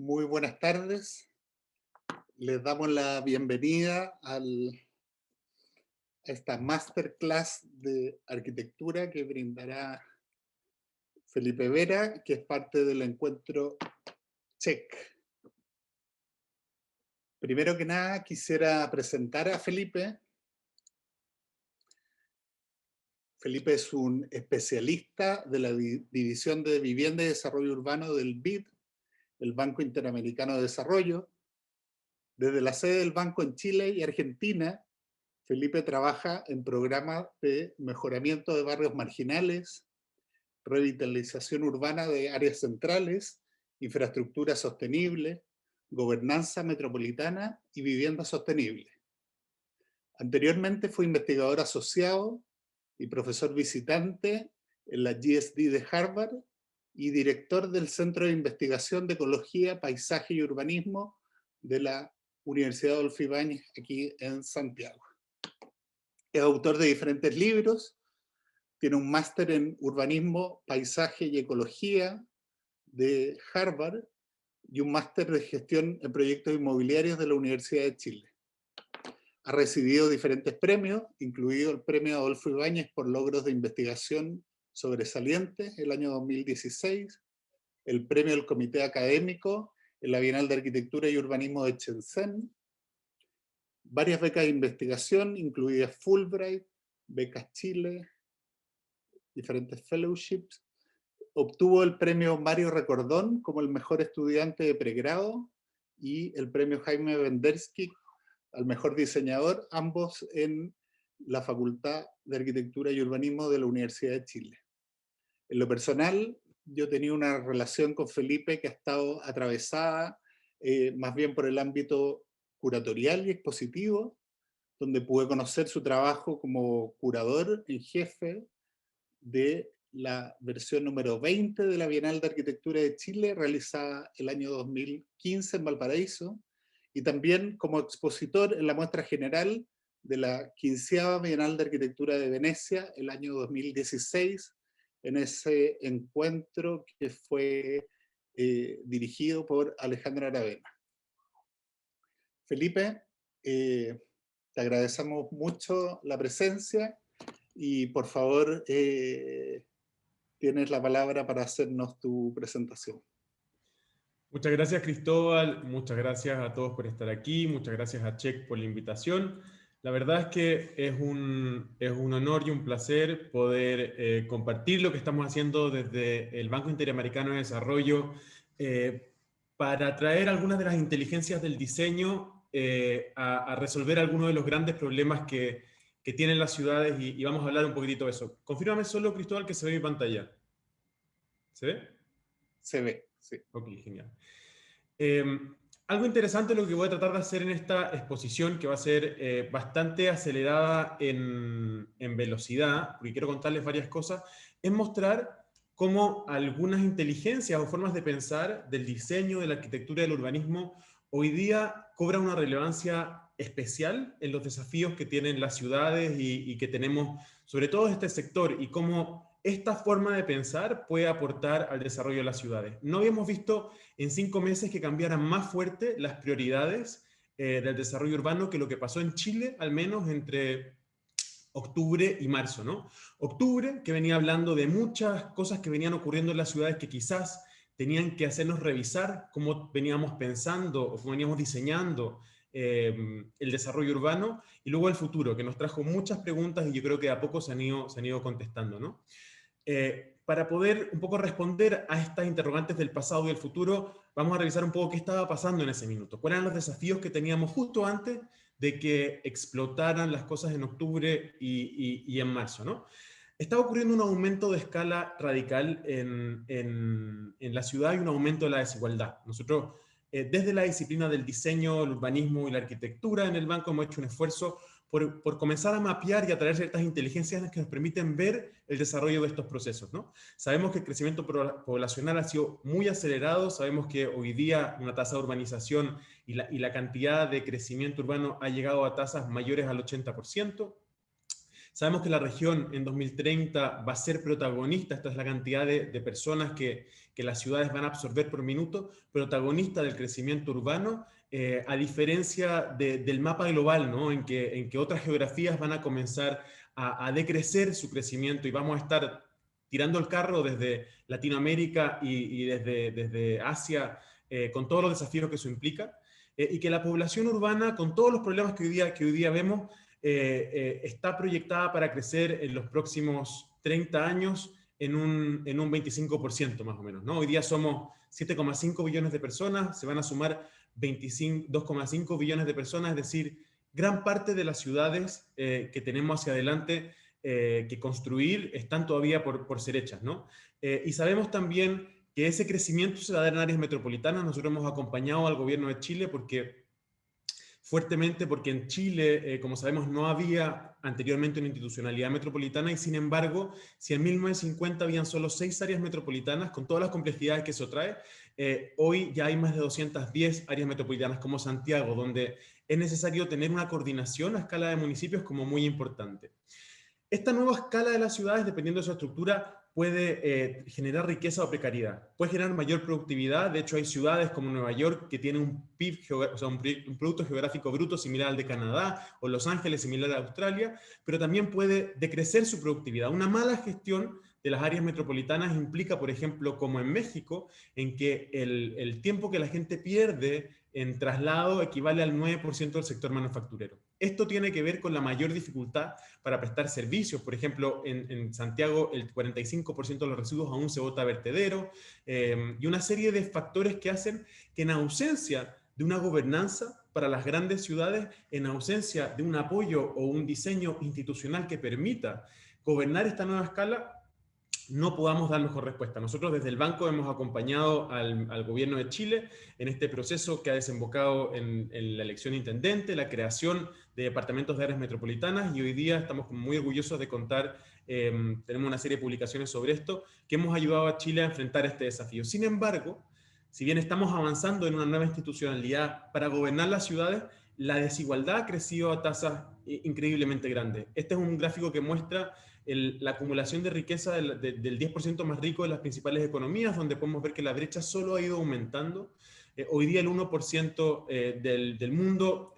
Muy buenas tardes. Les damos la bienvenida a esta masterclass de arquitectura que brindará Felipe Vera, que es parte del encuentro CHEC. Primero que nada, quisiera presentar a Felipe. Felipe es un especialista de la División de Vivienda y Desarrollo Urbano del BID, el Banco Interamericano de Desarrollo. Desde la sede del banco en Chile y Argentina, Felipe trabaja en programas de mejoramiento de barrios marginales, revitalización urbana de áreas centrales, infraestructura sostenible, gobernanza metropolitana y vivienda sostenible. Anteriormente fue investigador asociado y profesor visitante en la GSD de Harvard y director del Centro de Investigación de Ecología, Paisaje y Urbanismo de la Universidad Adolfo Ibáñez, aquí en Santiago. Es autor de diferentes libros, tiene un máster en urbanismo, paisaje y ecología de Harvard y un máster de gestión en proyectos inmobiliarios de la Universidad de Chile. Ha recibido diferentes premios, incluido el premio Adolfo Ibáñez por logros de investigación sobresalientes el año 2016, el premio del Comité Académico en la Bienal de Arquitectura y Urbanismo de Shenzhen, varias becas de investigación, incluidas Fulbright, becas Chile, diferentes fellowships. Obtuvo el premio Mario Recordón como el mejor estudiante de pregrado y el premio Jaime Vendersky al mejor diseñador, ambos en la Facultad de Arquitectura y Urbanismo de la Universidad de Chile. En lo personal, yo tenía una relación con Felipe que ha estado atravesada más bien por el ámbito curatorial y expositivo, donde pude conocer su trabajo como curador en jefe de la versión número 20 de la Bienal de Arquitectura de Chile, realizada el año 2015 en Valparaíso, y también como expositor en la muestra general de la 15ª Bienal de Arquitectura de Venecia, el año 2016, en ese encuentro que fue dirigido por Alejandro Aravena. Felipe, te agradecemos mucho la presencia y por favor tienes la palabra para hacernos tu presentación. Muchas gracias, Cristóbal. Muchas gracias a todos por estar aquí. Muchas gracias a CHEC por la invitación. La verdad es que es un honor y un placer poder compartir lo que estamos haciendo desde el Banco Interamericano de Desarrollo para traer algunas de las inteligencias del diseño a resolver algunos de los grandes problemas que tienen las ciudades y vamos a hablar un poquitito de eso. Confírmame solo, Cristóbal, que se ve mi pantalla. ¿Se ve? Se ve, sí. Ok, genial. Algo interesante lo que voy a tratar de hacer en esta exposición, que va a ser bastante acelerada en velocidad, porque quiero contarles varias cosas, es mostrar cómo algunas inteligencias o formas de pensar del diseño, de la arquitectura y del urbanismo hoy día cobran una relevancia especial en los desafíos que tienen las ciudades y que tenemos, sobre todo este sector, y cómo esta forma de pensar puede aportar al desarrollo de las ciudades. No habíamos visto en 5 meses que cambiaran más fuerte las prioridades del desarrollo urbano que lo que pasó en Chile, al menos entre octubre y marzo, ¿no? Octubre, que venía hablando de muchas cosas que venían ocurriendo en las ciudades que quizás tenían que hacernos revisar cómo veníamos pensando o cómo veníamos diseñando el desarrollo urbano, y luego el futuro, que nos trajo muchas preguntas y yo creo que a poco se han ido contestando, ¿no? Para poder un poco responder a estas interrogantes del pasado y del futuro, vamos a revisar un poco qué estaba pasando en ese minuto, cuáles eran los desafíos que teníamos justo antes de que explotaran las cosas en octubre y en marzo, ¿no? Estaba ocurriendo un aumento de escala radical en la ciudad y un aumento de la desigualdad. Nosotros, desde la disciplina del diseño, el urbanismo y la arquitectura en el banco, hemos hecho un esfuerzo por comenzar a mapear y a traer ciertas inteligencias que nos permiten ver el desarrollo de estos procesos, ¿no? Sabemos que el crecimiento poblacional ha sido muy acelerado, sabemos que hoy día una tasa de urbanización y la cantidad de crecimiento urbano ha llegado a tasas mayores al 80%. Sabemos que la región en 2030 va a ser protagonista, esta es la cantidad de personas que las ciudades van a absorber por minuto, protagonista del crecimiento urbano, a diferencia del mapa global, ¿no? en que otras geografías van a comenzar a decrecer su crecimiento y vamos a estar tirando el carro desde Latinoamérica y desde Asia, con todos los desafíos que eso implica, y que la población urbana, con todos los problemas que hoy día vemos, está proyectada para crecer en los próximos 30 años en un 25% más o menos, ¿no? Hoy día somos 7,5 billones de personas, se van a sumar 2,5 billones de personas, es decir, gran parte de las ciudades que tenemos hacia adelante que construir están todavía por ser hechas, ¿no? Y sabemos también que ese crecimiento se va a dar en áreas metropolitanas. Nosotros hemos acompañado al gobierno de Chile fuertemente porque en Chile, como sabemos, no había anteriormente una institucionalidad metropolitana y sin embargo, si en 1950 habían solo 6 áreas metropolitanas, con todas las complejidades que eso trae, hoy ya hay más de 210 áreas metropolitanas como Santiago, donde es necesario tener una coordinación a escala de municipios como muy importante. Esta nueva escala de las ciudades, dependiendo de su estructura, puede generar riqueza o precariedad. Puede generar mayor productividad. De hecho, hay ciudades como Nueva York que tienen un PIB, o sea, un Producto Geográfico Bruto similar al de Canadá, o Los Ángeles similar a Australia, pero también puede decrecer su productividad. Una mala gestión de las áreas metropolitanas implica, por ejemplo, como en México, en que el tiempo que la gente pierde en traslado equivale al 9% del sector manufacturero. Esto tiene que ver con la mayor dificultad para prestar servicios. Por ejemplo, en Santiago el 45% de los residuos aún se bota a vertedero, y una serie de factores que hacen que en ausencia de una gobernanza para las grandes ciudades, en ausencia de un apoyo o un diseño institucional que permita gobernar esta nueva escala, no podamos dar mejor respuesta. Nosotros desde el banco hemos acompañado al gobierno de Chile en este proceso que ha desembocado en la elección de intendente, la creación de departamentos de áreas metropolitanas, y hoy día estamos muy orgullosos de contar, tenemos una serie de publicaciones sobre esto, que hemos ayudado a Chile a enfrentar este desafío. Sin embargo, si bien estamos avanzando en una nueva institucionalidad para gobernar las ciudades, la desigualdad ha crecido a tasas increíblemente grandes. Este es un gráfico que muestra la acumulación de riqueza del 10% más rico de las principales economías, donde podemos ver que la brecha solo ha ido aumentando. Hoy día el 1% del mundo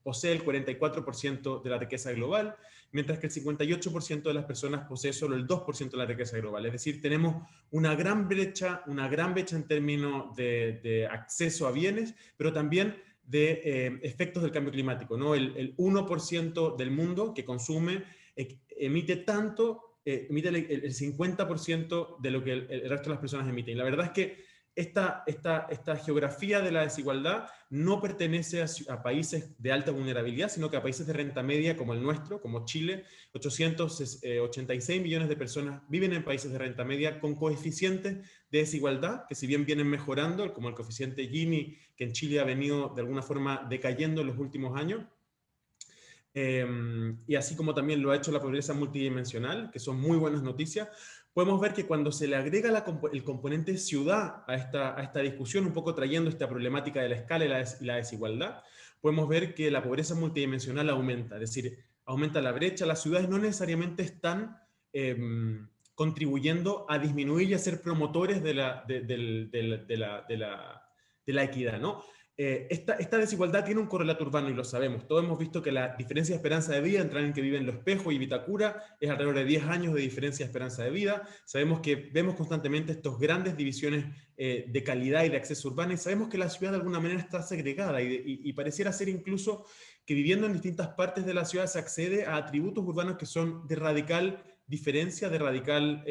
posee el 44% de la riqueza global, mientras que el 58% de las personas posee solo el 2% de la riqueza global. Es decir, tenemos una gran brecha en términos de acceso a bienes, pero también de efectos del cambio climático, ¿no? El 1% del mundo que consume emite emite el 50% de lo que el resto de las personas emiten. Y la verdad es que esta geografía de la desigualdad no pertenece a países de alta vulnerabilidad, sino que a países de renta media como el nuestro, como Chile. 886 millones de personas viven en países de renta media con coeficientes de desigualdad, que si bien vienen mejorando, como el coeficiente Gini, que en Chile ha venido de alguna forma decayendo en los últimos años, y así como también lo ha hecho la pobreza multidimensional, que son muy buenas noticias, podemos ver que cuando se le agrega el componente ciudad a esta discusión, un poco trayendo esta problemática de la escala y la desigualdad, podemos ver que la pobreza multidimensional aumenta, es decir, aumenta la brecha. Las ciudades no necesariamente están contribuyendo a disminuir y a ser promotores de la equidad, ¿no? Esta desigualdad tiene un correlato urbano y lo sabemos. Todos hemos visto que la diferencia de esperanza de vida entre alguien que vive en Lo Espejo y Vitacura es alrededor de 10 años de diferencia de esperanza de vida. Sabemos que vemos constantemente estas grandes divisiones de calidad y de acceso urbano, y sabemos que la ciudad de alguna manera está segregada y pareciera ser incluso que viviendo en distintas partes de la ciudad se accede a atributos urbanos que son de radical diferencia, de radical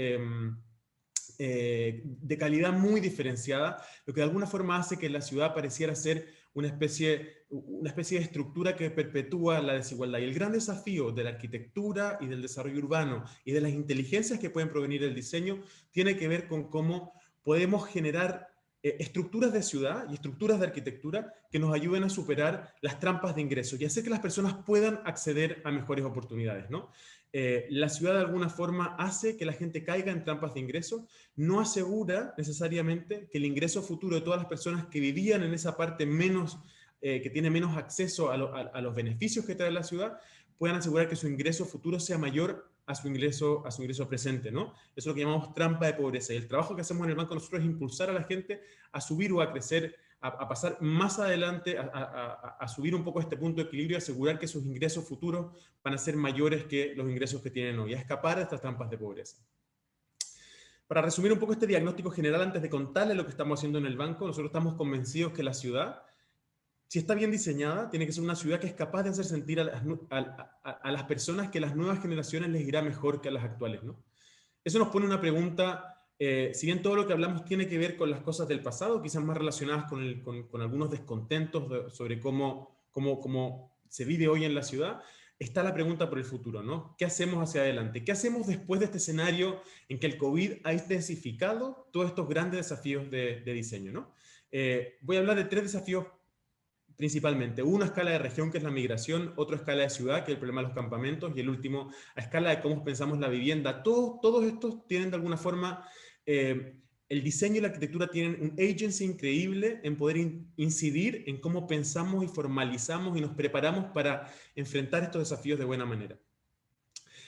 de calidad muy diferenciada, lo que de alguna forma hace que la ciudad pareciera ser una especie de estructura que perpetúa la desigualdad. Y el gran desafío de la arquitectura y del desarrollo urbano y de las inteligencias que pueden provenir del diseño tiene que ver con cómo podemos generar estructuras de ciudad y estructuras de arquitectura que nos ayuden a superar las trampas de ingreso y hacer que las personas puedan acceder a mejores oportunidades, ¿no? La ciudad de alguna forma hace que la gente caiga en trampas de ingreso, no asegura necesariamente que el ingreso futuro de todas las personas que vivían en esa parte menos que tiene menos acceso a los beneficios que trae la ciudad, puedan asegurar que su ingreso futuro sea mayor a su ingreso presente, ¿no? Eso es lo que llamamos trampa de pobreza. Y el trabajo que hacemos en el banco nosotros es impulsar a la gente a subir o a crecer, a pasar más adelante, a subir un poco este punto de equilibrio y asegurar que sus ingresos futuros van a ser mayores que los ingresos que tienen hoy, a escapar de estas trampas de pobreza. Para resumir un poco este diagnóstico general, antes de contarles lo que estamos haciendo en el banco, nosotros estamos convencidos que la ciudad, si está bien diseñada, tiene que ser una ciudad que es capaz de hacer sentir a las personas que las nuevas generaciones les irá mejor que a las actuales, ¿no? Eso nos pone una pregunta, si bien todo lo que hablamos tiene que ver con las cosas del pasado, quizás más relacionadas con algunos descontentos sobre cómo se vive hoy en la ciudad, está la pregunta por el futuro, ¿no? ¿Qué hacemos hacia adelante? ¿Qué hacemos después de este escenario en que el COVID ha intensificado todos estos grandes desafíos de diseño, ¿no? Voy a hablar de 3 desafíos principalmente. Uno a escala de región, que es la migración, otro a escala de ciudad, que es el problema de los campamentos, y el último a escala de cómo pensamos la vivienda. Todos estos tienen de alguna forma, el diseño y la arquitectura tienen un agency increíble en poder incidir en cómo pensamos y formalizamos y nos preparamos para enfrentar estos desafíos de buena manera.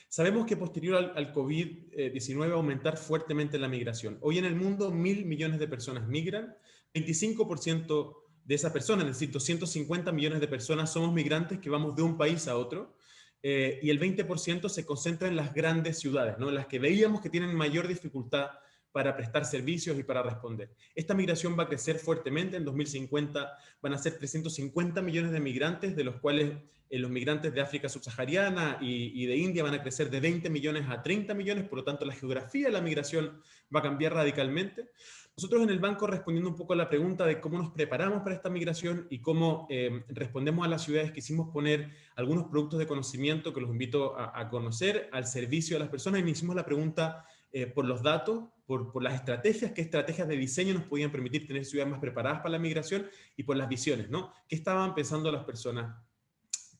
Sabemos que posterior al COVID-19 va a aumentar fuertemente la migración. Hoy en el mundo 1.000 millones de personas migran, 25% de esas personas, es decir, 250 millones de personas somos migrantes que vamos de un país a otro, y el 20% se concentra en las grandes ciudades, ¿no? En las que veíamos que tienen mayor dificultad para prestar servicios y para responder. Esta migración va a crecer fuertemente. En 2050 van a ser 350 millones de migrantes, de los cuales los migrantes de África subsahariana y de India van a crecer de 20 millones a 30 millones, por lo tanto la geografía de la migración va a cambiar radicalmente. Nosotros en el banco, respondiendo un poco a la pregunta de cómo nos preparamos para esta migración y cómo respondemos a las ciudades, quisimos poner algunos productos de conocimiento que los invito a conocer al servicio de las personas, y nos hicimos la pregunta por los datos, por las estrategias, qué estrategias de diseño nos podían permitir tener ciudades más preparadas para la migración, y por las visiones, ¿no? ¿Qué estaban pensando las personas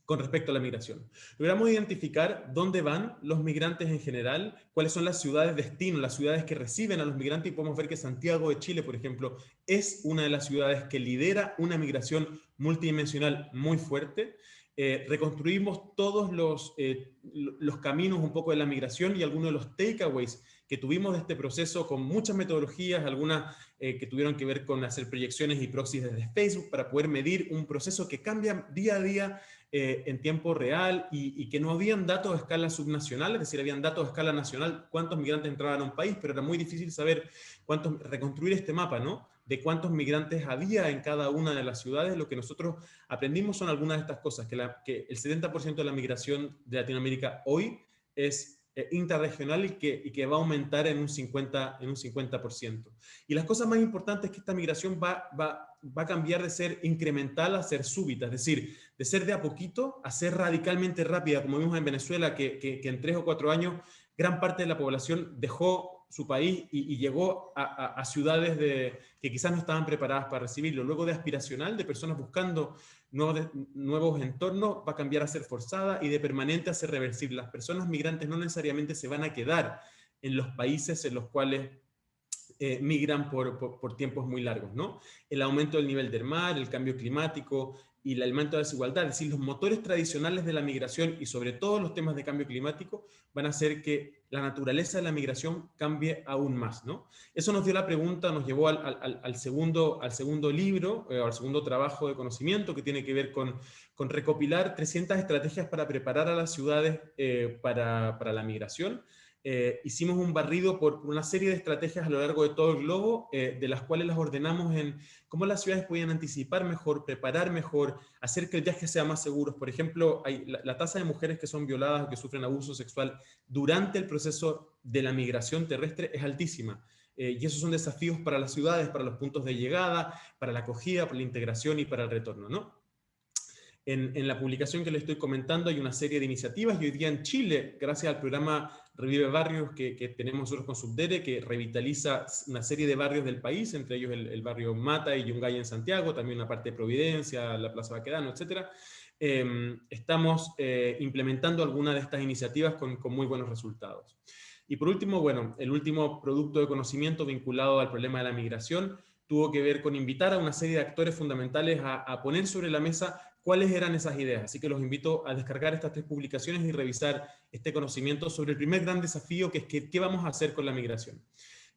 con respecto a la migración? Logramos identificar dónde van los migrantes en general, cuáles son las ciudades destino, las ciudades que reciben a los migrantes, y podemos ver que Santiago de Chile, por ejemplo, es una de las ciudades que lidera una migración multidimensional muy fuerte. Reconstruimos todos los caminos un poco de la migración y algunos de los takeaways que tuvimos de este proceso, con muchas metodologías, algunas que tuvieron que ver con hacer proyecciones y proxies desde Facebook para poder medir un proceso que cambia día a día en tiempo real, y que no habían datos a escala subnacional, es decir, habían datos a escala nacional, cuántos migrantes entraban a un país, pero era muy difícil saber reconstruir este mapa, ¿no? De cuántos migrantes había en cada una de las ciudades. Lo que nosotros aprendimos son algunas de estas cosas, que el 70% de la migración de Latinoamérica hoy es intrarregional, y que va a aumentar en un 50%. Y las cosas más importantes es que esta migración va a cambiar de ser incremental a ser súbita, es decir, de ser de a poquito a ser radicalmente rápida, como vimos en Venezuela, que en 3 o 4 años gran parte de la población dejó su país y llegó a ciudades que quizás no estaban preparadas para recibirlo. Luego de aspiracional, de personas buscando nuevos entornos, va a cambiar a ser forzada, y de permanente a ser reversible. Las personas migrantes no necesariamente se van a quedar en los países en los cuales migran por tiempos muy largos, ¿no? El aumento del nivel del mar, el cambio climático y el aumento de la desigualdad, es decir, los motores tradicionales de la migración, y sobre todo los temas de cambio climático, van a hacer que la naturaleza de la migración cambie aún más, ¿no? Eso nos dio la pregunta, nos llevó al segundo libro, al segundo trabajo de conocimiento, que tiene que ver con recopilar 300 estrategias para preparar a las ciudades para la migración. Hicimos un barrido por una serie de estrategias a lo largo de todo el globo, de las cuales las ordenamos en cómo las ciudades podían anticipar mejor, preparar mejor, hacer que el viaje sea más seguro. Por ejemplo, la tasa de mujeres que son violadas o que sufren abuso sexual durante el proceso de la migración terrestre es altísima. Y esos son desafíos para las ciudades, para los puntos de llegada, para la acogida, para la integración y para el retorno, ¿no? En la publicación que les estoy comentando hay una serie de iniciativas, y hoy día en Chile, gracias al programa Revive Barrios que tenemos nosotros con Subdere, que revitaliza una serie de barrios del país, entre ellos el barrio Mata y Yungay en Santiago, también una parte de Providencia, la Plaza Baquedano, etc. Estamos implementando algunas de estas iniciativas con muy buenos resultados. Y por último, bueno, el último producto de conocimiento vinculado al problema de la migración. tuvo que ver con invitar a una serie de actores fundamentales a poner sobre la mesa cuáles eran esas ideas. Así que los invito a descargar estas 3 publicaciones y revisar este conocimiento sobre el primer gran desafío, que es qué vamos a hacer con la migración.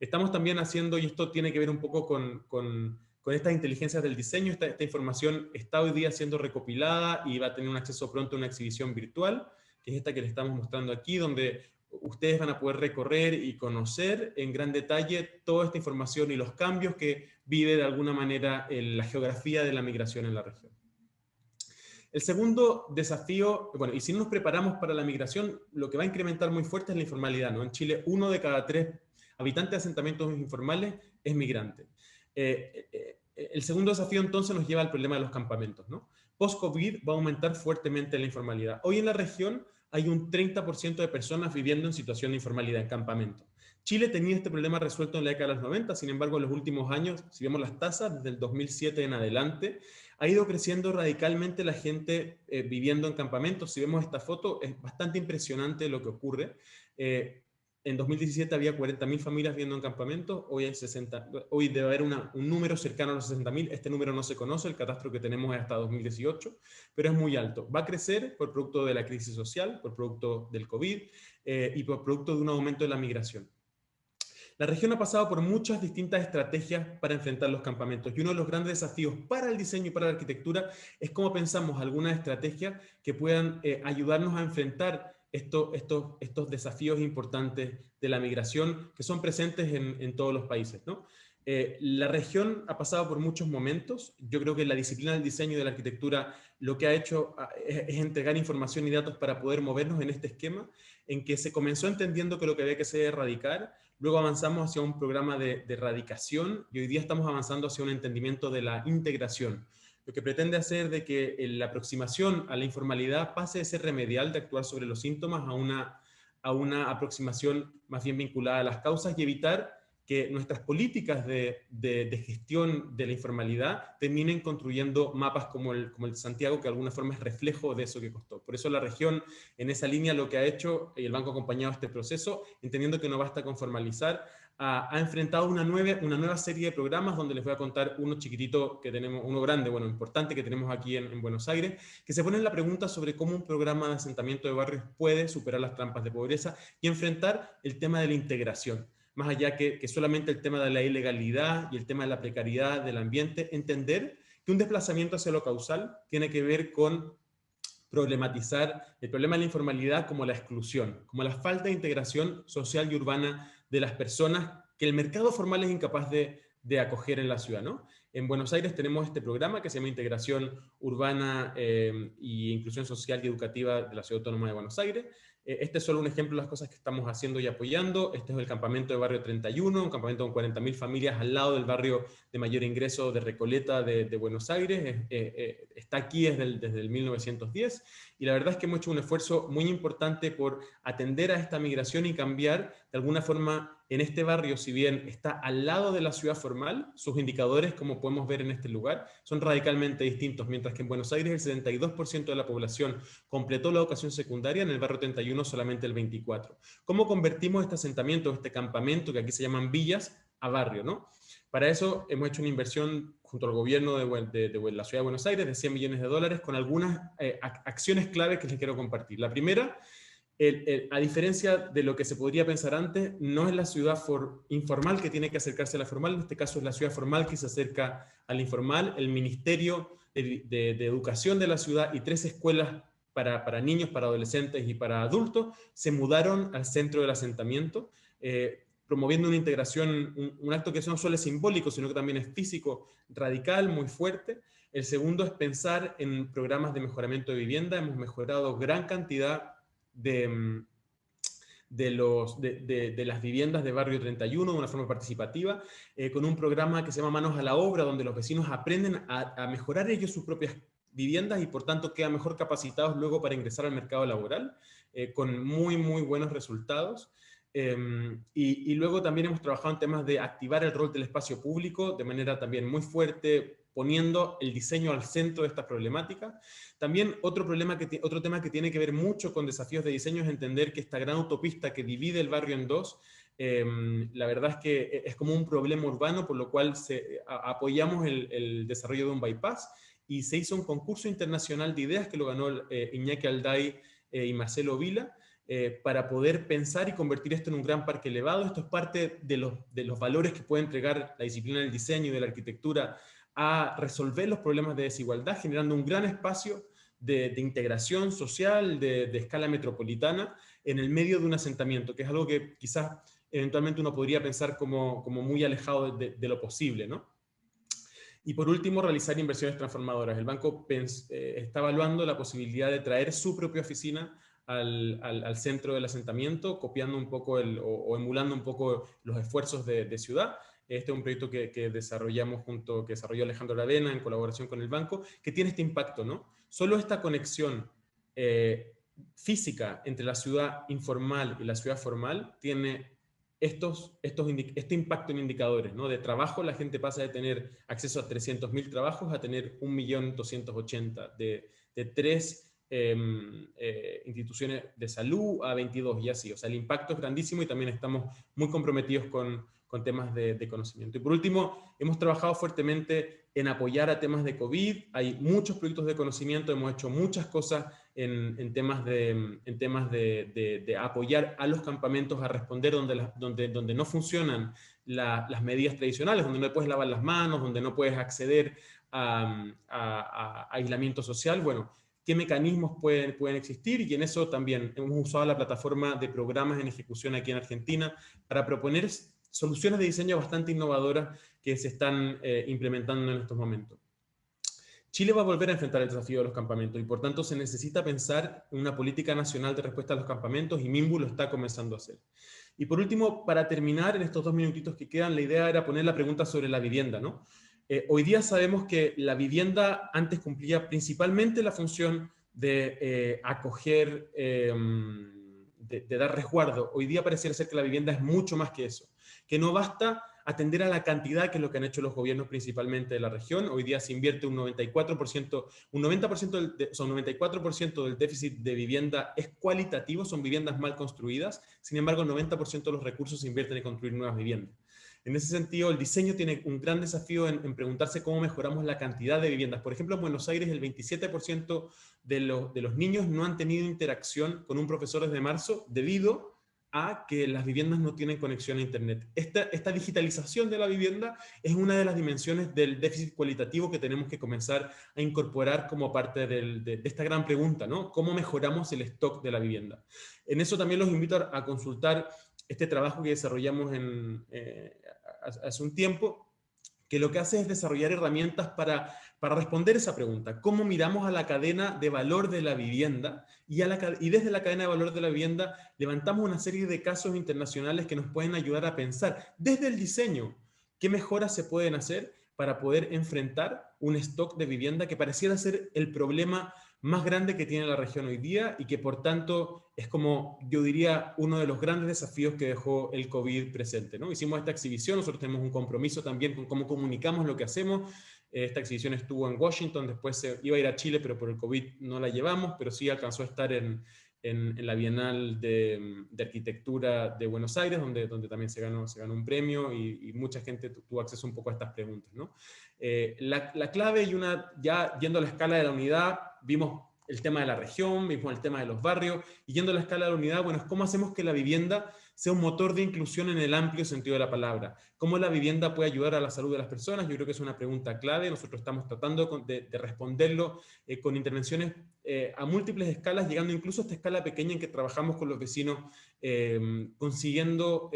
Estamos también haciendo, y esto tiene que ver un poco con estas inteligencias del diseño, esta información está hoy día siendo recopilada y va a tener un acceso pronto a una exhibición virtual, que es esta que les estamos mostrando aquí, donde ustedes van a poder recorrer y conocer en gran detalle toda esta información y los cambios que vive de alguna manera la geografía de la migración en la región. El segundo desafío, bueno, y si no nos preparamos para la migración, lo que va a incrementar muy fuerte es la informalidad, ¿no? En Chile, 1 de cada 3 habitantes de asentamientos informales es migrante. El segundo desafío entonces nos lleva al problema de los campamentos, ¿no? Post-COVID va a aumentar fuertemente la informalidad. Hoy en la región hay un 30% de personas viviendo en situación de informalidad en campamentos. Chile tenía este problema resuelto en la década de los 90, sin embargo, en los últimos años, si vemos las tasas, desde el 2007 en adelante, ha ido creciendo radicalmente la gente viviendo en campamentos. Si vemos esta foto, es bastante impresionante lo que ocurre. En 2017 había 40.000 familias viviendo en campamentos, hoy hay 60, hoy debe haber un número cercano a los 60.000, este número no se conoce, el catastro que tenemos es hasta 2018, pero es muy alto. Va a crecer por producto de la crisis social, por producto del COVID y por producto de un aumento de la migración. La región ha pasado por muchas distintas estrategias para enfrentar los campamentos y uno de los grandes desafíos para el diseño y para la arquitectura es cómo pensamos algunas estrategias que puedan ayudarnos a enfrentar estos desafíos importantes de la migración que son presentes en todos los países, ¿no? La región ha pasado por muchos momentos. Yo creo que la disciplina del diseño y de la arquitectura lo que ha hecho es entregar información y datos para poder movernos en este esquema, en que se comenzó entendiendo que lo que había que hacer era erradicar, luego avanzamos hacia un programa de erradicación y hoy día estamos avanzando hacia un entendimiento de la integración, lo que pretende hacer de que la aproximación a la informalidad pase de ser remedial, de actuar sobre los síntomas, a una aproximación más bien vinculada a las causas y evitar que nuestras políticas de gestión de la informalidad terminen construyendo mapas como el de Santiago, que de alguna forma es reflejo de eso que costó. Por eso la región, en esa línea, lo que ha hecho, y el banco ha acompañado este proceso, entendiendo que no basta con formalizar, ha enfrentado una nueva serie de programas donde les voy a contar uno chiquitito que tenemos, uno grande, bueno, importante que tenemos aquí en Buenos Aires, que se pone la pregunta sobre cómo un programa de asentamiento de barrios puede superar las trampas de pobreza y enfrentar el tema de la integración. Más allá que solamente el tema de la ilegalidad y el tema de la precariedad del ambiente, entender que un desplazamiento hacia lo causal tiene que ver con problematizar el problema de la informalidad como la exclusión, como la falta de integración social y urbana de las personas que el mercado formal es incapaz de acoger en la ciudad, ¿no? En Buenos Aires tenemos este programa que se llama Integración Urbana e Inclusión Social y Educativa de la Ciudad Autónoma de Buenos Aires. Este es solo un ejemplo de las cosas que estamos haciendo y apoyando. Este es el campamento de Barrio 31, un campamento con 40.000 familias al lado del barrio de mayor ingreso de Recoleta de Buenos Aires. Está aquí desde el 1910 y la verdad es que hemos hecho un esfuerzo muy importante por atender a esta migración y cambiar de alguna forma en este barrio, si bien está al lado de la ciudad formal, sus indicadores, como podemos ver en este lugar, son radicalmente distintos. Mientras que en Buenos Aires el 72% de la población completó la educación secundaria, en el barrio 31 solamente el 24%. ¿Cómo convertimos este asentamiento, este campamento, que aquí se llaman villas, a barrio, ¿no? Para eso hemos hecho una inversión junto al gobierno de la ciudad de Buenos Aires de $100 millones con algunas acciones clave que les quiero compartir. La primera, a diferencia de lo que se podría pensar antes, no es la ciudad informal que tiene que acercarse a la formal, en este caso es la ciudad formal que se acerca a la informal. El Ministerio de Educación de la ciudad y 3 escuelas para niños, para adolescentes y para adultos se mudaron al centro del asentamiento, promoviendo una integración, un acto que no solo es simbólico, sino que también es físico, radical, muy fuerte. El segundo es pensar en programas de mejoramiento de vivienda. Hemos mejorado gran cantidad de las viviendas de Barrio 31 de una forma participativa, con un programa que se llama Manos a la Obra, donde los vecinos aprenden a mejorar ellos sus propias viviendas y por tanto quedan mejor capacitados luego para ingresar al mercado laboral, con muy, muy buenos resultados. Y luego también hemos trabajado en temas de activar el rol del espacio público de manera también muy fuerte, poniendo el diseño al centro de esta problemática. También otro tema que tiene que ver mucho con desafíos de diseño es entender que esta gran autopista que divide el barrio en dos La verdad es que es como un problema urbano, por lo cual apoyamos el desarrollo de un bypass, y se hizo un concurso internacional de ideas que lo ganó Iñaki Alday y Marcelo Vila, para poder pensar y convertir esto en un gran parque elevado. Esto es parte de los valores que puede entregar la disciplina del diseño y de la arquitectura a resolver los problemas de desigualdad, generando un gran espacio de integración social, de escala metropolitana, en el medio de un asentamiento, que es algo que quizás eventualmente uno podría pensar como muy alejado de lo posible, ¿no? Y por último, realizar inversiones transformadoras. El banco está evaluando la posibilidad de traer su propia oficina al centro del asentamiento, copiando un poco o emulando un poco los esfuerzos de ciudad. Este es un proyecto que desarrollamos que desarrolló Alejandro Aravena en colaboración con el banco, que tiene este impacto, ¿no? Solo esta conexión física entre la ciudad informal y la ciudad formal tiene este impacto en indicadores, ¿no? De trabajo, la gente pasa de tener acceso a 300.000 trabajos a tener 1.280.000, de 3 instituciones de salud a 22 y así. O sea, el impacto es grandísimo y también estamos muy comprometidos con temas de conocimiento. Y por último, hemos trabajado fuertemente en apoyar a temas de COVID. Hay muchos proyectos de conocimiento, hemos hecho muchas cosas en temas de apoyar a los campamentos a responder donde no funcionan las medidas tradicionales, donde no puedes lavar las manos, donde no puedes acceder a aislamiento social. Bueno, qué mecanismos pueden existir, y en eso también hemos usado la plataforma de programas en ejecución aquí en Argentina para proponer soluciones de diseño bastante innovadoras que se están implementando en estos momentos. Chile va a volver a enfrentar el desafío de los campamentos y por tanto se necesita pensar en una política nacional de respuesta a los campamentos, y MIMBU lo está comenzando a hacer. Y por último, para terminar, en estos 2 minutitos que quedan, la idea era poner la pregunta sobre la vivienda, ¿no? Hoy día sabemos que la vivienda antes cumplía principalmente la función de acoger, de dar resguardo. Hoy día pareciera ser que la vivienda es mucho más que eso, que no basta atender a la cantidad, que es lo que han hecho los gobiernos principalmente de la región. Hoy día se invierte un 94%, un 90% son 94% del déficit de vivienda es cualitativo, son viviendas mal construidas. Sin embargo, el 90% de los recursos se invierten en construir nuevas viviendas. En ese sentido, el diseño tiene un gran desafío en preguntarse cómo mejoramos la cantidad de viviendas. Por ejemplo, en Buenos Aires, el 27% de los niños no han tenido interacción con un profesor desde marzo debido a que las viviendas no tienen conexión a Internet. Esta digitalización de la vivienda es una de las dimensiones del déficit cualitativo que tenemos que comenzar a incorporar como parte de esta gran pregunta, ¿no? ¿Cómo mejoramos el stock de la vivienda? En eso también los invito a consultar este trabajo que desarrollamos hace un tiempo, que lo que hace es desarrollar herramientas para responder esa pregunta. ¿Cómo miramos a la cadena de valor de la vivienda? Y desde la cadena de valor de la vivienda levantamos una serie de casos internacionales que nos pueden ayudar a pensar desde el diseño qué mejoras se pueden hacer para poder enfrentar un stock de vivienda que pareciera ser el problema más grande que tiene la región hoy día, y que por tanto es, como yo diría, uno de los grandes desafíos que dejó el COVID presente, ¿no? Hicimos esta exhibición, nosotros tenemos un compromiso también con cómo comunicamos lo que hacemos. Esta exhibición estuvo en Washington, después se iba a ir a Chile, pero por el COVID no la llevamos, pero sí alcanzó a estar en la Bienal de Arquitectura de Buenos Aires, donde también se ganó un premio, y mucha gente tuvo acceso un poco a estas preguntas, ¿no? La clave, ya yendo a la escala de la unidad, vimos el tema de la región, vimos el tema de los barrios, y yendo a la escala de la unidad, bueno, es cómo hacemos que la vivienda sea un motor de inclusión en el amplio sentido de la palabra. ¿Cómo la vivienda puede ayudar a la salud de las personas? Yo creo que es una pregunta clave. Nosotros estamos tratando de responderlo con intervenciones a múltiples escalas, llegando incluso a esta escala pequeña en que trabajamos con los vecinos, consiguiendo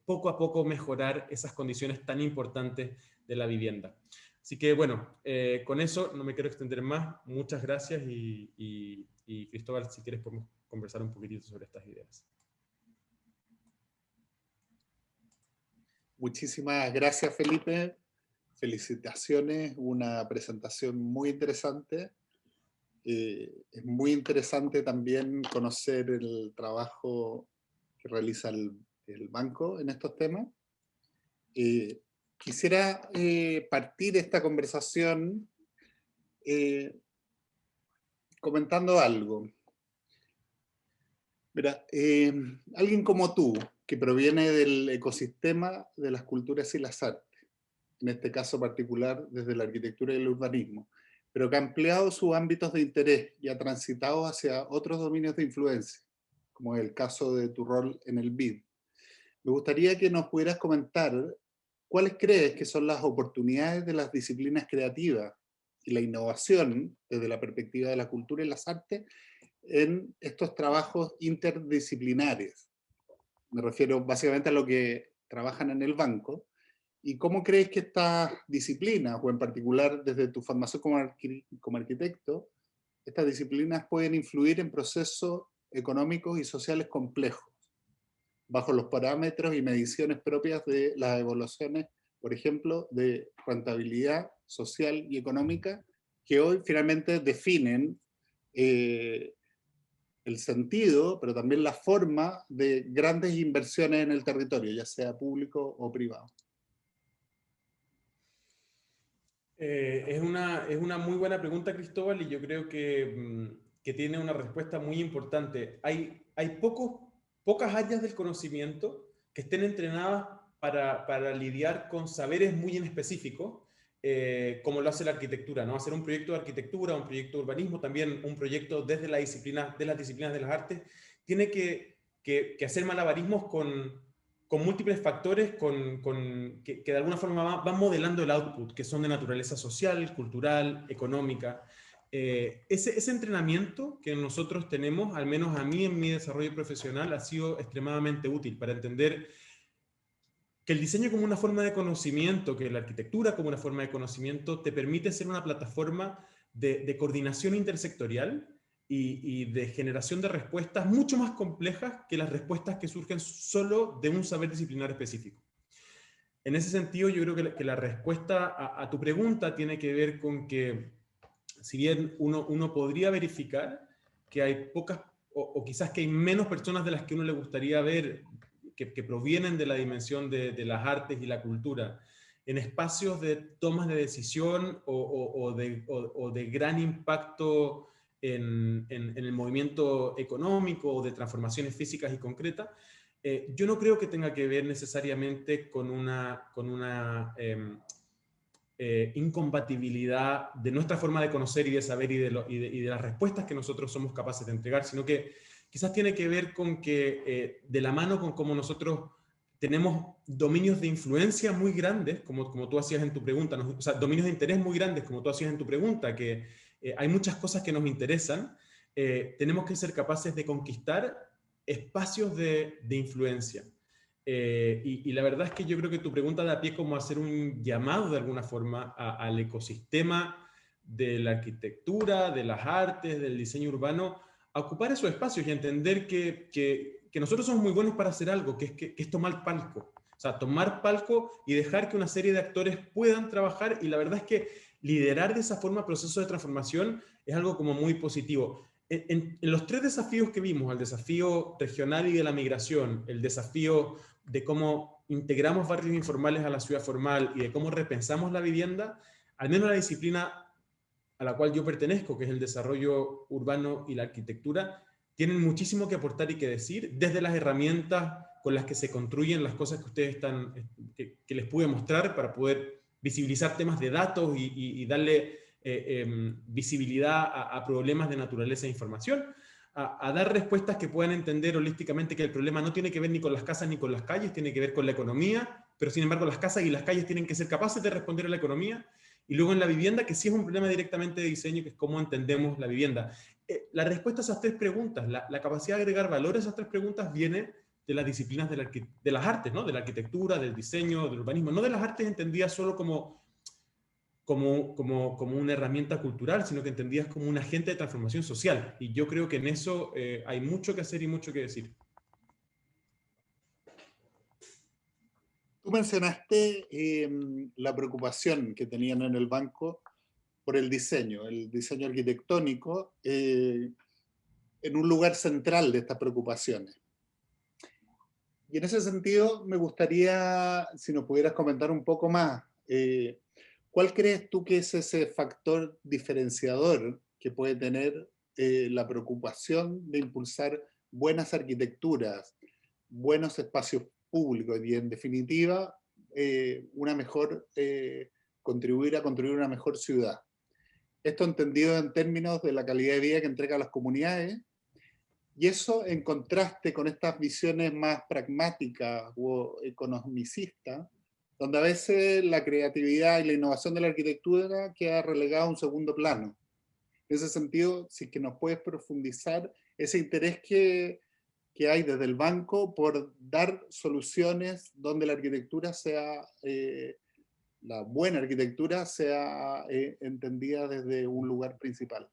poco a poco mejorar esas condiciones tan importantes de la vivienda. Así que bueno, con eso no me quiero extender más. Muchas gracias, y Cristóbal, si quieres podemos conversar un poquitito sobre estas ideas. Muchísimas gracias, Felipe. Felicitaciones, una presentación muy interesante. Es muy interesante también conocer el trabajo que realiza el banco en estos temas. Quisiera partir esta conversación comentando algo. Mira, alguien como tú, que proviene del ecosistema de las culturas y las artes, en este caso particular desde la arquitectura y el urbanismo, pero que ha ampliado sus ámbitos de interés y ha transitado hacia otros dominios de influencia, como es el caso de tu rol en el BID. Me gustaría que nos pudieras comentar cuáles crees que son las oportunidades de las disciplinas creativas y la innovación desde la perspectiva de la cultura y las artes en estos trabajos interdisciplinares. Me refiero básicamente a lo que trabajan en el banco. ¿Y cómo crees que estas disciplinas, o en particular desde tu formación como arquitecto, estas disciplinas pueden influir en procesos económicos y sociales complejos, bajo los parámetros y mediciones propias de las evaluaciones, por ejemplo, de rentabilidad social y económica, que hoy finalmente definen el sentido, pero también la forma de grandes inversiones en el territorio, ya sea público o privado? Es una muy buena pregunta, Cristóbal, y yo creo que tiene una respuesta muy importante. Hay pocas áreas del conocimiento que estén entrenadas para lidiar con saberes muy en específico, como lo hace la arquitectura, ¿no? Hacer un proyecto de arquitectura, un proyecto de urbanismo, también un proyecto desde la disciplina, de las disciplinas de las artes, tiene que hacer malabarismos con múltiples factores que de alguna forma van modelando el output, que son de naturaleza social, cultural, económica. Ese entrenamiento que nosotros tenemos, al menos a mí en mi desarrollo profesional, ha sido extremadamente útil para entender que el diseño como una forma de conocimiento, que la arquitectura como una forma de conocimiento, te permite ser una plataforma de coordinación intersectorial y de generación de respuestas mucho más complejas que las respuestas que surgen solo de un saber disciplinar específico. En ese sentido, yo creo que la respuesta a tu pregunta tiene que ver con que, si bien uno podría verificar que hay pocas, o quizás que hay menos personas de las que uno le gustaría ver que provienen de la dimensión de las artes y la cultura, en espacios de tomas de decisión o de gran impacto en el movimiento económico o de transformaciones físicas y concretas, yo no creo que tenga que ver necesariamente con una incompatibilidad de nuestra forma de conocer y de saber y de las respuestas que nosotros somos capaces de entregar, sino que quizás tiene que ver con que de la mano con cómo nosotros tenemos dominios de influencia muy grandes, como tú hacías en tu pregunta, o sea, dominios de interés muy grandes, como tú hacías en tu pregunta, que hay muchas cosas que nos interesan, tenemos que ser capaces de conquistar espacios de influencia. Y la verdad es que yo creo que tu pregunta da pie como a hacer un llamado de alguna forma al ecosistema de la arquitectura, de las artes, del diseño urbano, a ocupar esos espacios y a entender que nosotros somos muy buenos para hacer algo, que es tomar palco. O sea, tomar palco y dejar que una serie de actores puedan trabajar, y la verdad es que liderar de esa forma procesos de transformación es algo como muy positivo. En los tres desafíos que vimos, el desafío regional y de la migración, el desafío de cómo integramos barrios informales a la ciudad formal y de cómo repensamos la vivienda, al menos la disciplina a la cual yo pertenezco, que es el desarrollo urbano y la arquitectura, tienen muchísimo que aportar y que decir, desde las herramientas con las que se construyen las cosas que ustedes que les pude mostrar para poder visibilizar temas de datos y darle visibilidad a problemas de naturaleza e información, a dar respuestas que puedan entender holísticamente que el problema no tiene que ver ni con las casas ni con las calles, tiene que ver con la economía, pero sin embargo las casas y las calles tienen que ser capaces de responder a la economía. Y luego en la vivienda, que sí es un problema directamente de diseño, que es cómo entendemos la vivienda. La respuesta a esas tres preguntas, la capacidad de agregar valor a esas tres preguntas viene de las disciplinas de las artes, ¿no? De la arquitectura, del diseño, del urbanismo, no de las artes entendidas solo como una herramienta cultural, sino que entendidas como un agente de transformación social. Y yo creo que en eso hay mucho que hacer y mucho que decir. Tú mencionaste la preocupación que tenían en el banco por el diseño arquitectónico, en un lugar central de estas preocupaciones. Y en ese sentido, me gustaría, si nos pudieras comentar un poco más, ¿cuál crees tú que es ese factor diferenciador que puede tener la preocupación de impulsar buenas arquitecturas, buenos espacios públicos y en definitiva contribuir a construir una mejor ciudad. Esto entendido en términos de la calidad de vida que entrega a las comunidades, y eso en contraste con estas visiones más pragmáticas o economicistas, donde a veces la creatividad y la innovación de la arquitectura queda relegada a un segundo plano. En ese sentido, si es que nos puedes profundizar ese interés que hay desde el banco por dar soluciones donde la arquitectura sea, la buena arquitectura sea entendida desde un lugar principal.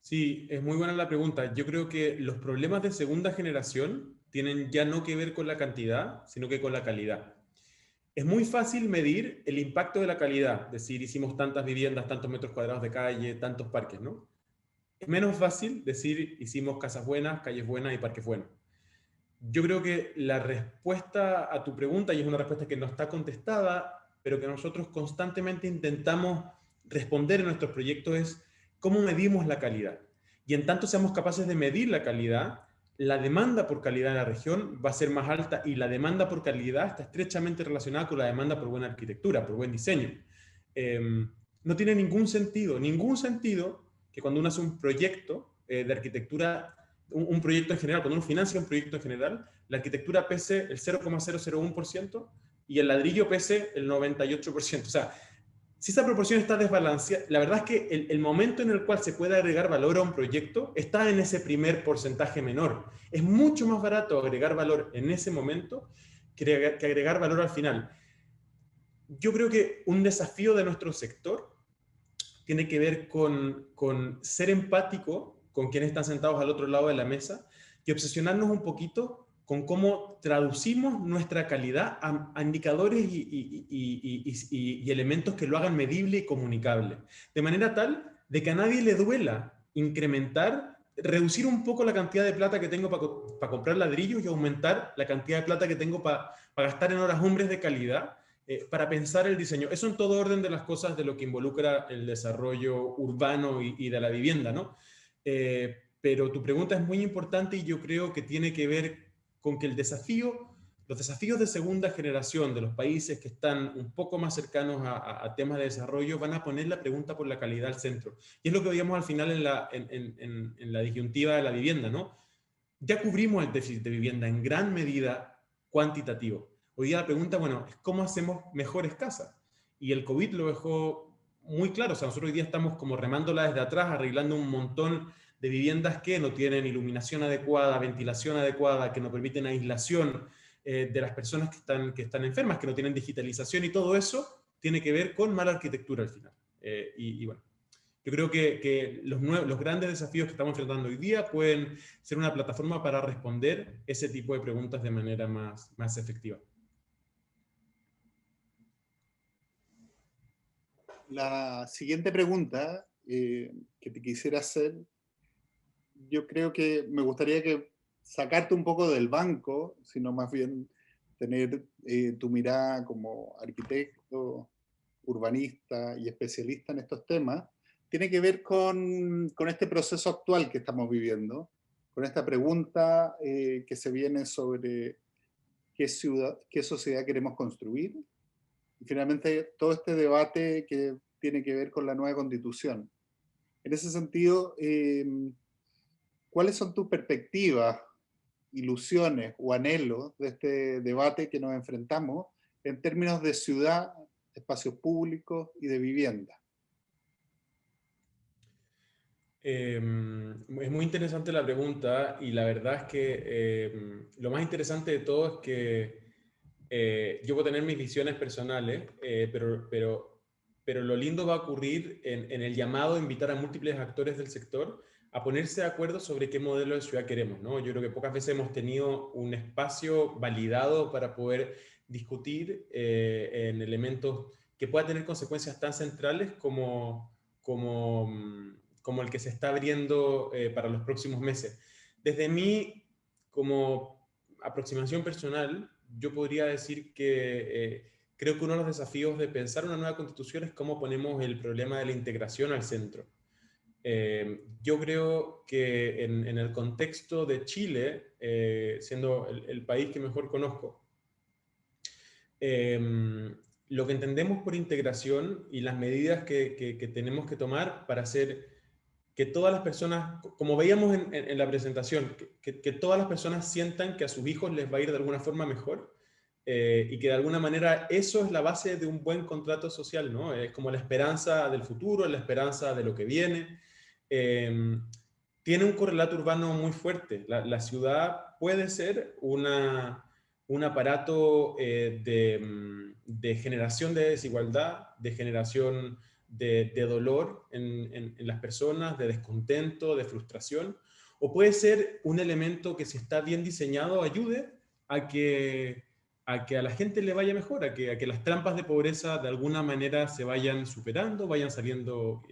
Sí, es muy buena la pregunta. Yo creo que los problemas de segunda generación tienen ya no que ver con la cantidad, sino que con la calidad. Es muy fácil medir el impacto de la calidad, decir, hicimos tantas viviendas, tantos metros cuadrados de calle, tantos parques, ¿no? Es menos fácil decir, hicimos casas buenas, calles buenas y parques buenos. Yo creo que la respuesta a tu pregunta, y es una respuesta que no está contestada, pero que nosotros constantemente intentamos responder en nuestros proyectos, es cómo medimos la calidad. Y en tanto seamos capaces de medir la calidad, la demanda por calidad en la región va a ser más alta, y la demanda por calidad está estrechamente relacionada con la demanda por buena arquitectura, por buen diseño. No tiene ningún sentido que cuando uno hace un proyecto de arquitectura, un proyecto en general, cuando uno financia un proyecto en general, la arquitectura pese el 0,001% y el ladrillo pese el 98%. O sea, si esa proporción está desbalanceada, la verdad es que el momento en el cual se puede agregar valor a un proyecto está en ese primer porcentaje menor. Es mucho más barato agregar valor en ese momento que agregar valor al final. Yo creo que un desafío de nuestro sector tiene que ver con ser empático con quienes están sentados al otro lado de la mesa y obsesionarnos un poquito con cómo traducimos nuestra calidad a indicadores y elementos que lo hagan medible y comunicable. De manera tal de que a nadie le duela incrementar, reducir un poco la cantidad de plata que tengo para comprar ladrillos y aumentar la cantidad de plata que tengo para gastar en horas hombres de calidad, para pensar el diseño. Eso en todo orden de las cosas de lo que involucra el desarrollo urbano y de la vivienda, ¿no? Pero tu pregunta es muy importante y yo creo que tiene que ver con que los desafíos de segunda generación de los países que están un poco más cercanos a temas de desarrollo van a poner la pregunta por la calidad al centro. Y es lo que veíamos al final en la disyuntiva de la vivienda, ¿no? Ya cubrimos el déficit de vivienda en gran medida cuantitativo. Hoy día la pregunta, bueno, es cómo hacemos mejores casas. Y el COVID lo dejó muy claro. O sea, nosotros hoy día estamos como remándola desde atrás, arreglando un montón de viviendas que no tienen iluminación adecuada, ventilación adecuada, que no permiten aislación de las personas que están enfermas, que no tienen digitalización, y todo eso tiene que ver con mala arquitectura al final. Y bueno, yo creo que los grandes desafíos que estamos enfrentando hoy día pueden ser una plataforma para responder ese tipo de preguntas de manera más efectiva. La siguiente pregunta que te quisiera hacer, yo creo que me gustaría que sacarte un poco del banco, sino más bien tener tu mirada como arquitecto, urbanista y especialista en estos temas, tiene que ver con este proceso actual que estamos viviendo, con esta pregunta que se viene sobre qué ciudad, qué sociedad queremos construir, y finalmente todo este debate que tiene que ver con la nueva constitución. En ese sentido, ¿cuáles son tus perspectivas, ilusiones o anhelos de este debate que nos enfrentamos en términos de ciudad, espacios públicos y de vivienda? Es muy interesante la pregunta, y la verdad es que lo más interesante de todo es que yo puedo tener mis visiones personales, pero lo lindo va a ocurrir en el llamado a invitar a múltiples actores del sector a ponerse de acuerdo sobre qué modelo de ciudad queremos, ¿no? Yo creo que pocas veces hemos tenido un espacio validado para poder discutir en elementos que puedan tener consecuencias tan centrales como el que se está abriendo para los próximos meses. Desde mí, como aproximación personal, yo podría decir que creo que uno de los desafíos de pensar una nueva constitución es cómo ponemos el problema de la integración al centro. Yo creo que en el contexto de Chile, siendo el país que mejor conozco, lo que entendemos por integración y las medidas que tenemos que tomar para hacer que todas las personas, como veíamos en la presentación, que todas las personas sientan que a sus hijos les va a ir de alguna forma mejor, y que de alguna manera eso es la base de un buen contrato social, ¿no? Es como la esperanza del futuro, la esperanza de lo que viene. Eh, Tiene un correlato urbano muy fuerte. La ciudad puede ser un aparato de generación de desigualdad, de generación de dolor en las personas, de descontento, de frustración, o puede ser un elemento que, si está bien diseñado, ayude a que a la gente le vaya mejor, a que las trampas de pobreza de alguna manera se vayan superando, vayan saliendo,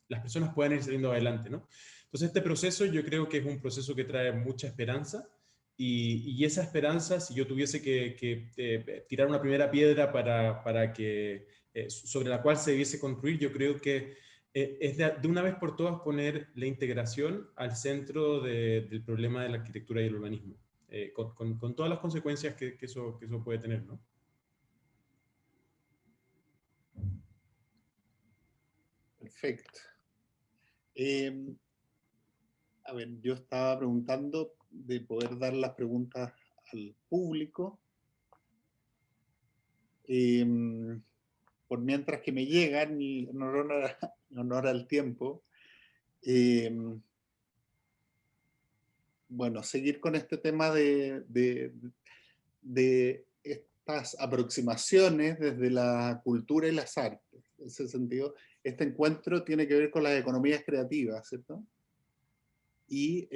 las personas puedan ir saliendo adelante, ¿no? Entonces este proceso yo creo que es un proceso que trae mucha esperanza, y esa esperanza, si yo tuviese que tirar una primera piedra para que, sobre la cual se debiese construir, yo creo que es de una vez por todas poner la integración al centro del problema de la arquitectura y el urbanismo, con todas las consecuencias que eso puede tener, ¿no? Perfecto. Eh, a ver, yo estaba preguntando de poder dar las preguntas al público. Por mientras que me llegan, y en honor al tiempo, bueno, seguir con este tema de estas aproximaciones desde la cultura y las artes. En ese sentido, este encuentro tiene que ver con las economías creativas, ¿cierto? Y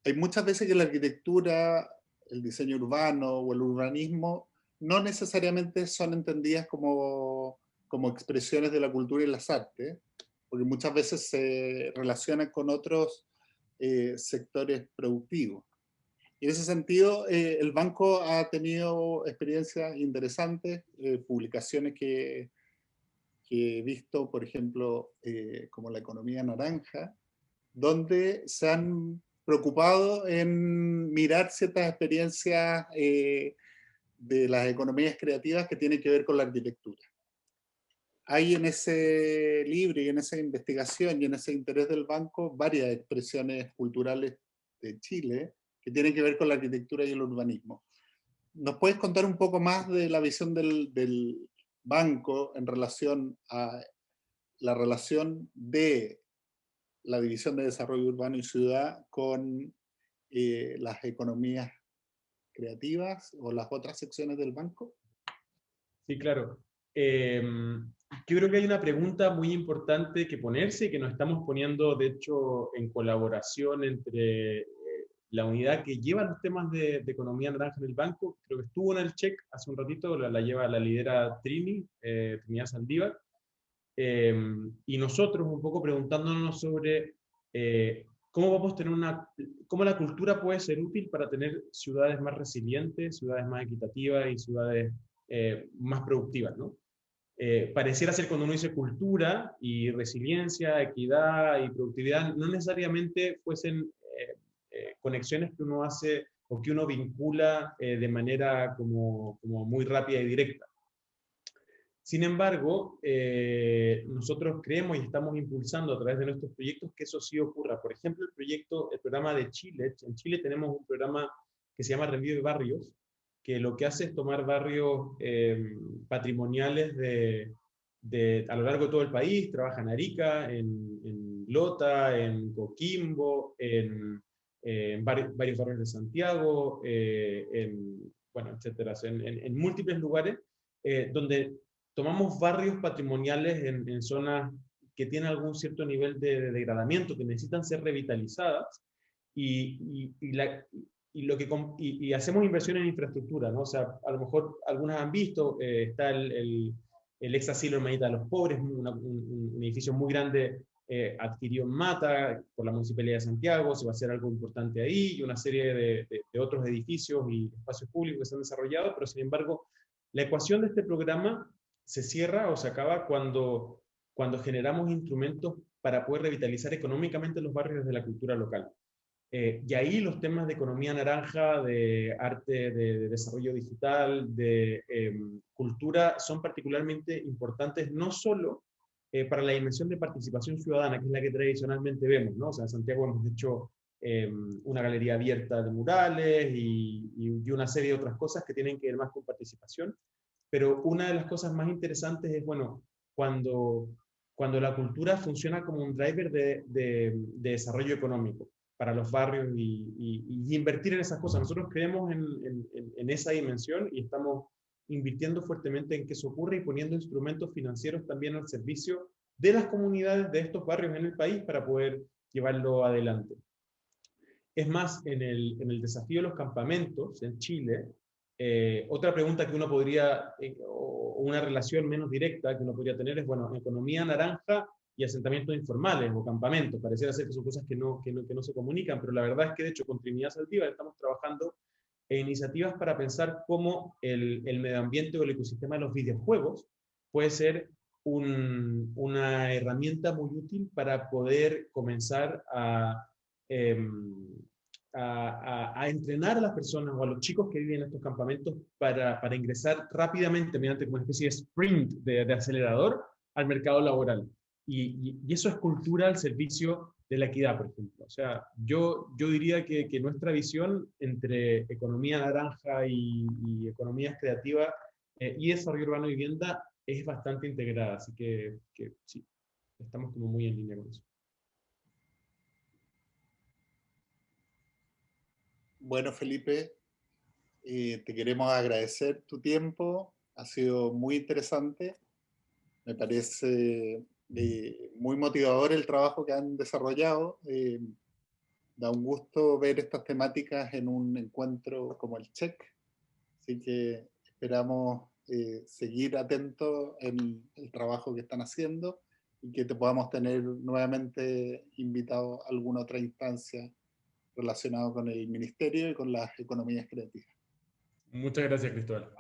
hay muchas veces que la arquitectura, el diseño urbano o el urbanismo no necesariamente son entendidas como expresiones de la cultura y las artes, porque muchas veces se relacionan con otros sectores productivos. Y en ese sentido, el banco ha tenido experiencias interesantes, publicaciones que he visto, por ejemplo, como la economía naranja, donde se han preocupado en mirar ciertas experiencias de las economías creativas que tienen que ver con la arquitectura. Hay en ese libro y en esa investigación y en ese interés del banco varias expresiones culturales de Chile que tienen que ver con la arquitectura y el urbanismo. ¿Nos puedes contar un poco más de la visión del banco en relación a la relación de la División de Desarrollo Urbano y Ciudad con las economías creativas o las otras secciones del banco? Sí, claro. Yo creo que hay una pregunta muy importante que ponerse, y que nos estamos poniendo, de hecho, en colaboración entre la unidad que lleva los temas de economía naranja en el banco. Creo que estuvo en el check hace un ratito, la lidera Trini, Trinidad Saldívar, y nosotros un poco preguntándonos sobre cómo vamos a tener cómo la cultura puede ser útil para tener ciudades más resilientes, ciudades más equitativas y ciudades más productivas, ¿no? Pareciera ser, cuando uno dice cultura y resiliencia, equidad y productividad, no necesariamente fuesen conexiones que uno hace o que uno vincula de manera como muy rápida y directa. Sin embargo, nosotros creemos y estamos impulsando a través de nuestros proyectos que eso sí ocurra. Por ejemplo, el programa de Chile. En Chile tenemos un programa que se llama Revive Barrios, que lo que hace es tomar barrios patrimoniales a lo largo de todo el país. Trabaja en Arica, en Lota, en Coquimbo, en varios barrios de Santiago, bueno, etcétera, en múltiples lugares, donde tomamos barrios patrimoniales en zonas que tienen algún cierto nivel de degradamiento, que necesitan ser revitalizadas, y hacemos inversión en infraestructura, ¿no? O sea, a lo mejor algunas han visto, está el ex asilo Hermanita de los Pobres, un edificio muy grande, adquirió en Mata por la Municipalidad de Santiago. Se va a hacer algo importante ahí, y una serie de otros edificios y espacios públicos que se han desarrollado, pero sin embargo, la ecuación de este programa se cierra o se acaba cuando cuando generamos instrumentos para poder revitalizar económicamente los barrios desde la cultura local. Y ahí los temas de economía naranja, de arte, de desarrollo digital, de cultura, son particularmente importantes, no solo para la dimensión de participación ciudadana, que es la que tradicionalmente vemos, ¿no? O sea, en Santiago hemos hecho una galería abierta de murales y una serie de otras cosas que tienen que ver más con participación. Pero una de las cosas más interesantes es, bueno, cuando, cuando la cultura funciona como un driver de desarrollo económico para los barrios y invertir en esas cosas. Nosotros creemos en esa dimensión y estamos invirtiendo fuertemente en que eso ocurra y poniendo instrumentos financieros también al servicio de las comunidades de estos barrios en el país para poder llevarlo adelante. Es más, en el desafío de los campamentos en Chile, otra pregunta que uno podría, o una relación menos directa que uno podría tener es, bueno, economía naranja y asentamientos informales o campamentos. Pareciera ser que son cosas que no se comunican, pero la verdad es que de hecho con Trinidad Saldívar estamos trabajando en iniciativas para pensar cómo el medio ambiente o el ecosistema de los videojuegos puede ser una herramienta muy útil para poder comenzar em, a entrenar a las personas o a los chicos que viven en estos campamentos para ingresar rápidamente mediante una especie de sprint de acelerador al mercado laboral. Y eso es cultura al servicio de la equidad, por ejemplo. O sea, yo diría que nuestra visión entre economía naranja y economías creativas y desarrollo urbano y vivienda es bastante integrada, así que sí, estamos como muy en línea con eso. Bueno, Felipe, te queremos agradecer tu tiempo, ha sido muy interesante, me parece muy motivador el trabajo que han desarrollado, da un gusto ver estas temáticas en un encuentro como el CHEC, así que esperamos seguir atentos en el trabajo que están haciendo y que te podamos tener nuevamente invitado a alguna otra instancia relacionada con el ministerio y con las economías creativas. Muchas gracias, Cristóbal.